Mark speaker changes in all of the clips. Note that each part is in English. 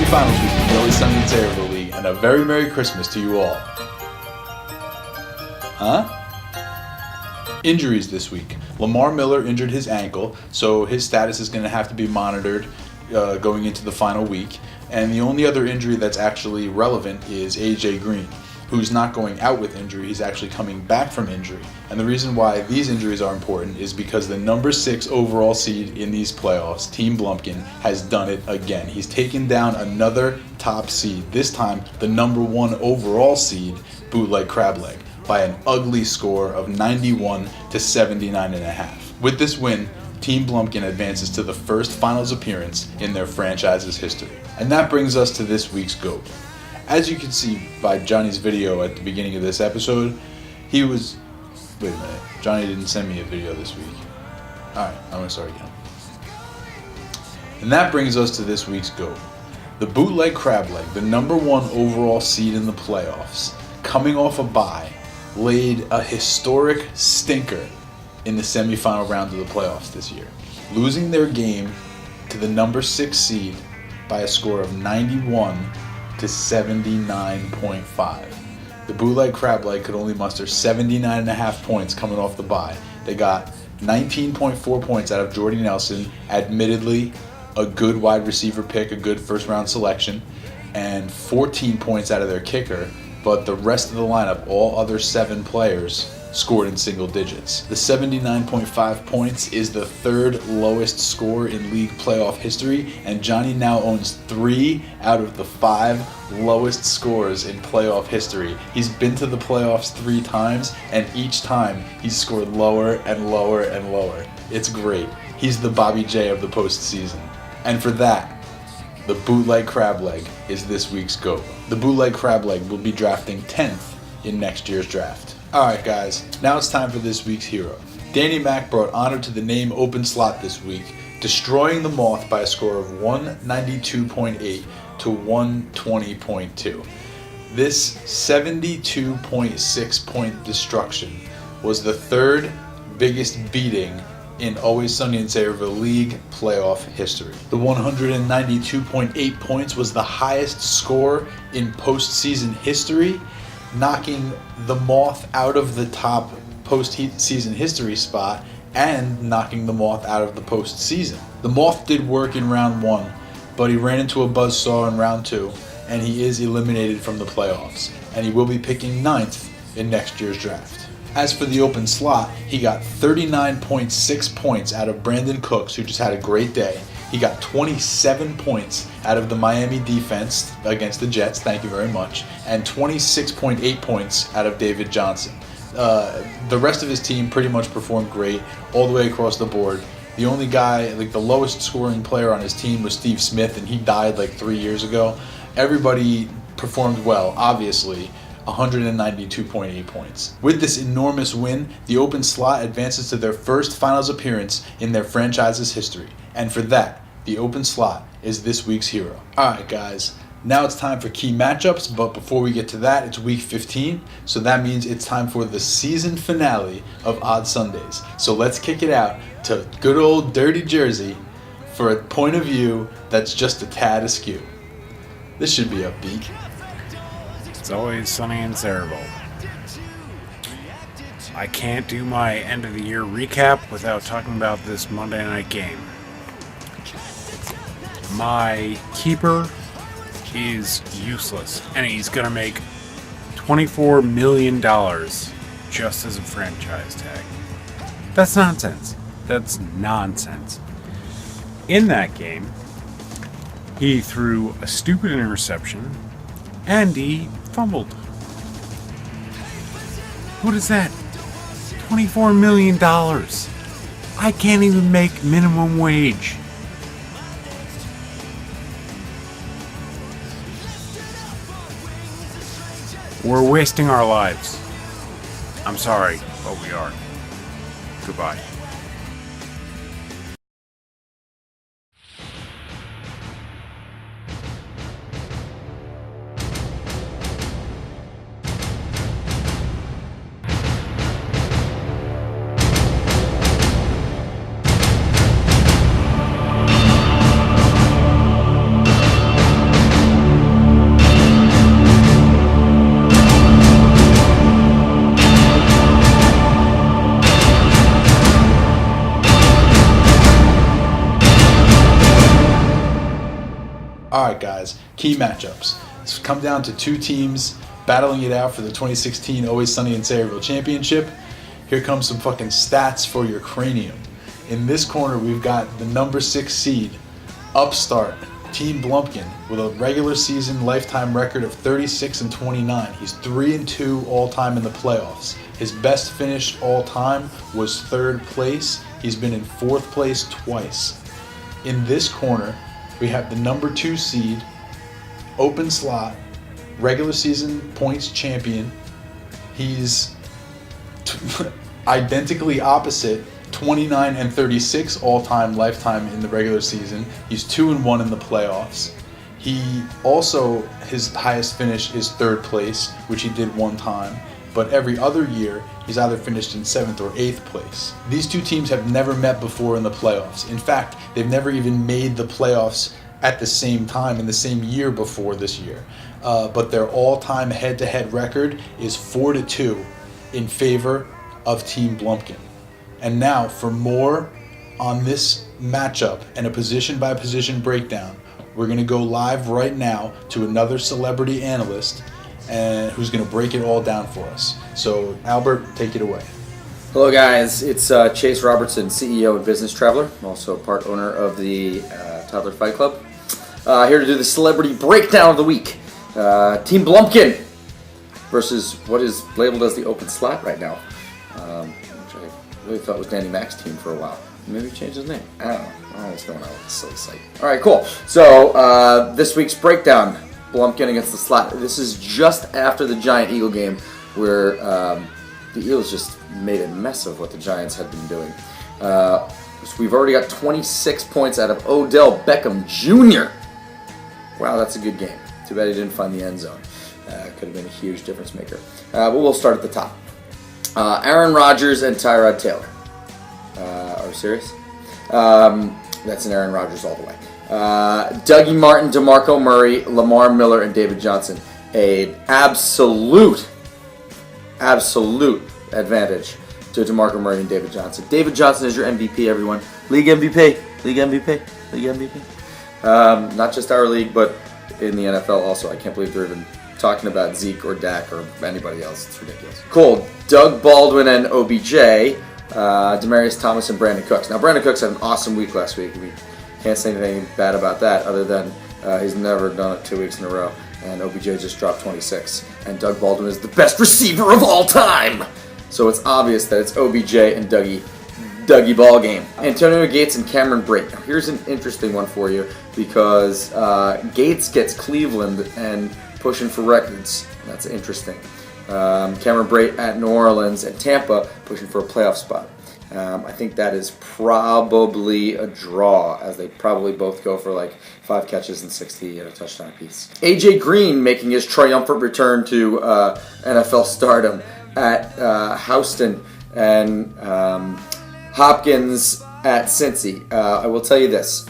Speaker 1: Semifinals week in the Always Sunny in Sayreville League, and a very Merry Christmas to you all. Injuries this week. Lamar Miller injured his ankle, so his status is going to have to be monitored going into the final week. And the only other injury that's actually relevant is AJ Green, who's not going out with injury, he's actually coming back from injury. And the reason why these injuries are important is because the number 6 overall seed in these playoffs, Team Blumpkin, has done it again. He's taken down another top seed, this time the number 1 overall seed, Bootleg Crableg, by an ugly score of 91 to 79.5. With this win, Team Blumpkin advances to the first finals appearance in their franchise's history. And that brings us to this week's GOAT. As you can see by Johnny's video at the beginning of this episode, he was... Wait a minute. Johnny didn't send me a video this week. Alright, I'm going to start again. And that brings us to this week's GOAT. The Bootleg Crableg, the number 1 overall seed in the playoffs, coming off a bye, laid a historic stinker in the semifinal round of the playoffs this year, losing their game to the number 6 seed by a score of 91 to 79.5. The Bootleg Crableg could only muster 79.5 points coming off the bye. They got 19.4 points out of Jordy Nelson, admittedly a good wide receiver pick, a good first round selection, and 14 points out of their kicker, but the rest of the lineup, all other 7 players, scored in single digits. The 79.5 points is the 3rd lowest score in league playoff history, and Johnny now owns 3 out of the 5 lowest scores in playoff history. He's been to the playoffs 3 times, and each time he's scored lower and lower and lower. It's great. He's the Bobby J of the postseason. And for that, the Bootleg Crableg is this week's GOAT. The Bootleg Crableg will be drafting 10th in next year's draft. Alright guys, now it's time for this week's hero. Danny Mac brought honor to the name open slot this week, destroying the Moth by a score of 192.8 to 120.2. This 72.6 point destruction was the 3rd biggest beating in Always Sunny in Sayreville League playoff history. The 192.8 points was the highest score in postseason history, knocking the Moth out of the top postseason history spot and knocking the Moth out of the postseason. The Moth did work in round 1, but he ran into a buzzsaw in round 2, and he is eliminated from the playoffs, and he will be picking 9th in next year's draft. As for the open slot, he got 39.6 points out of Brandon Cooks, who just had a great day. He got 27 points out of the Miami defense against the Jets, thank you very much, and 26.8 points out of David Johnson. The rest of his team pretty much performed great all the way across the board. The only guy, like the lowest scoring player on his team was Steve Smith, and he died like 3 years ago. Everybody performed well, obviously. 192.8 points. With this enormous win, the open slot advances to their first finals appearance in their franchise's history. And for that, the open slot is this week's hero. Alright guys, now it's time for key matchups, but before we get to that, it's week 15, so that means it's time for the season finale of Odd Sundays. So let's kick it out to good old Dirty Jersey for a point of view that's just a tad askew. This should be upbeat.
Speaker 2: It's Always Sunny in Sayreville. I can't do my end of the year recap without talking about this Monday night game. My keeper is useless, and he's gonna make $24 million just as a franchise tag. That's nonsense. That's nonsense. In that game, he threw a stupid interception, and he fumbled. What is that? $24 million. I can't even make minimum wage. We're wasting our lives. I'm sorry, but we are. Goodbye.
Speaker 1: right, guys, key matchups. It's come down to two teams battling it out for the 2016 Always Sunny in Sayreville Championship. Here comes some fucking stats for your cranium. In this corner, we've got the number 6 seed, upstart, Team Blumpkin, with a regular season lifetime record of 36-29. He's 3-2 all-time in the playoffs. His best finish all-time was 3rd place. He's been in 4th place twice. In this corner, we have the number 2 seed, open slot, regular season points champion. He's identically opposite, 29-36 all-time lifetime in the regular season. He's 2-1 in the playoffs. He also, his highest finish is 3rd place, which he did one time, but every other year he's either finished in 7th or 8th place. These two teams have never met before in the playoffs. In fact, they've never even made the playoffs at the same time in the same year before this year. But their all-time head-to-head record is 4-2 in favor of Team Blumpkin. And now, for more on this matchup and a position-by-position breakdown, we're going to go live right now to another celebrity analyst who's going to break it all down for us. So, Albert, take it away.
Speaker 3: Hello, guys. It's Chase Robertson, CEO of Business Traveler, also part owner of the Toddler Fight Club. Here to do the celebrity breakdown of the week. Team Blumpkin versus what is labeled as the open slot right now. Which I really thought was Danny Mac's team for a while. Maybe he changed his name. I don't know. I don't know what's going on with this silly site. Alright, cool. So, this week's breakdown, Blumpkin against the slot. This is just after the Giant Eagle game where the Eagles just made a mess of what the Giants had been doing. So we've already got 26 points out of Odell Beckham Jr. Wow, that's a good game. Too bad he didn't find the end zone. Could have been a huge difference maker. But we'll start at the top. Aaron Rodgers and Tyrod Taylor. Are we serious? That's an Aaron Rodgers all the way. Dougie Martin, DeMarco Murray, Lamar Miller, and David Johnson. An absolute advantage to DeMarco Murray and David Johnson. David Johnson is your MVP, everyone. League MVP. Not just our league, but in the NFL also. I can't believe they're even talking about Zeke or Dak or anybody else. It's ridiculous. Cool. Doug Baldwin and OBJ, Demaryius Thomas and Brandon Cooks. Now, Brandon Cooks had an awesome week last week. We can't say anything bad about that other than he's never done it 2 weeks in a row. And OBJ just dropped 26. And Doug Baldwin is the best receiver of all time. So it's obvious that it's OBJ and Dougie ball game. Antonio Gates and Cameron Brate. Now here's an interesting one for you because Gates gets Cleveland and pushing for records. That's interesting. Cameron Brate at New Orleans and Tampa pushing for a playoff spot. I think that is probably a draw, as they probably both go for like 5 catches and 60 at a touchdown apiece. AJ Green making his triumphant return to NFL stardom at Houston and Hopkins at Cincy. I will tell you this.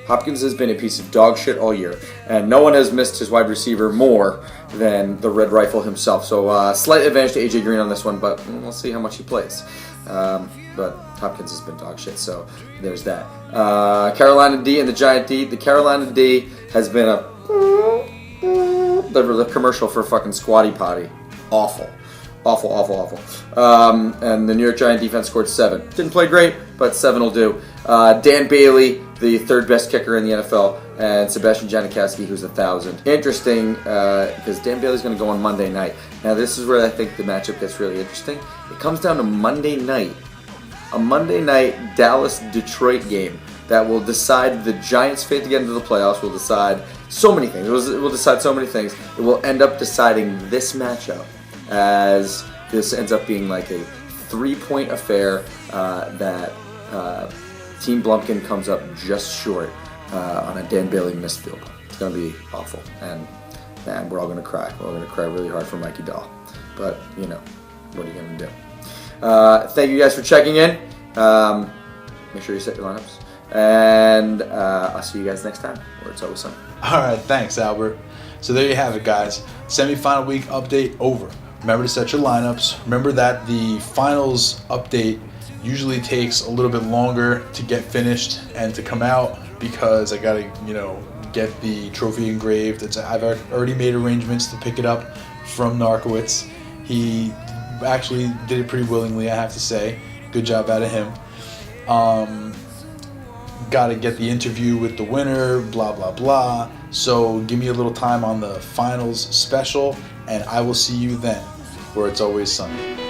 Speaker 3: Hopkins has been a piece of dog shit all year, and no one has missed his wide receiver more than the Red Rifle himself. So slight advantage to AJ Green on this one, but we'll see how much he plays. But Hopkins has been dog shit, so there's that. Carolina D and the Giant D. The Carolina D has been the commercial for fucking Squatty Potty. Awful. And the New York Giant defense scored 7. Didn't play great, but 7 will do. Dan Bailey, the 3rd best kicker in the NFL, and Sebastian Janikowski, who's 1,000. Interesting, because Dan Bailey's going to go on Monday night. Now, this is where I think the matchup gets really interesting. It comes down to Monday night. A Monday night Dallas-Detroit game that will decide the Giants' fate to get into the playoffs, will decide so many things. It will decide so many things. It will end up deciding this matchup, as this ends up being like a 3-point affair that Team Blumpkin comes up just short on a Dan Bailey missed field goal. It's going to be awful, and man, we're all going to cry. We're all going to cry really hard for Mikey Dahl, but you know, what are you going to do? Thank you guys for checking in. Make sure you set your lineups, and I'll see you guys next time, where it's always sunny.
Speaker 1: All right, thanks, Albert. So there you have it, guys. Semifinal week update over. Remember to set your lineups. Remember that the finals update usually takes a little bit longer to get finished and to come out because I gotta, get the trophy engraved. I've already made arrangements to pick it up from Narkowitz. He actually did it pretty willingly, I have to say. Good job out of him. Got to get the interview with the winner, blah, blah, blah. So give me a little time on the finals special, and I will see you then, where it's always sunny.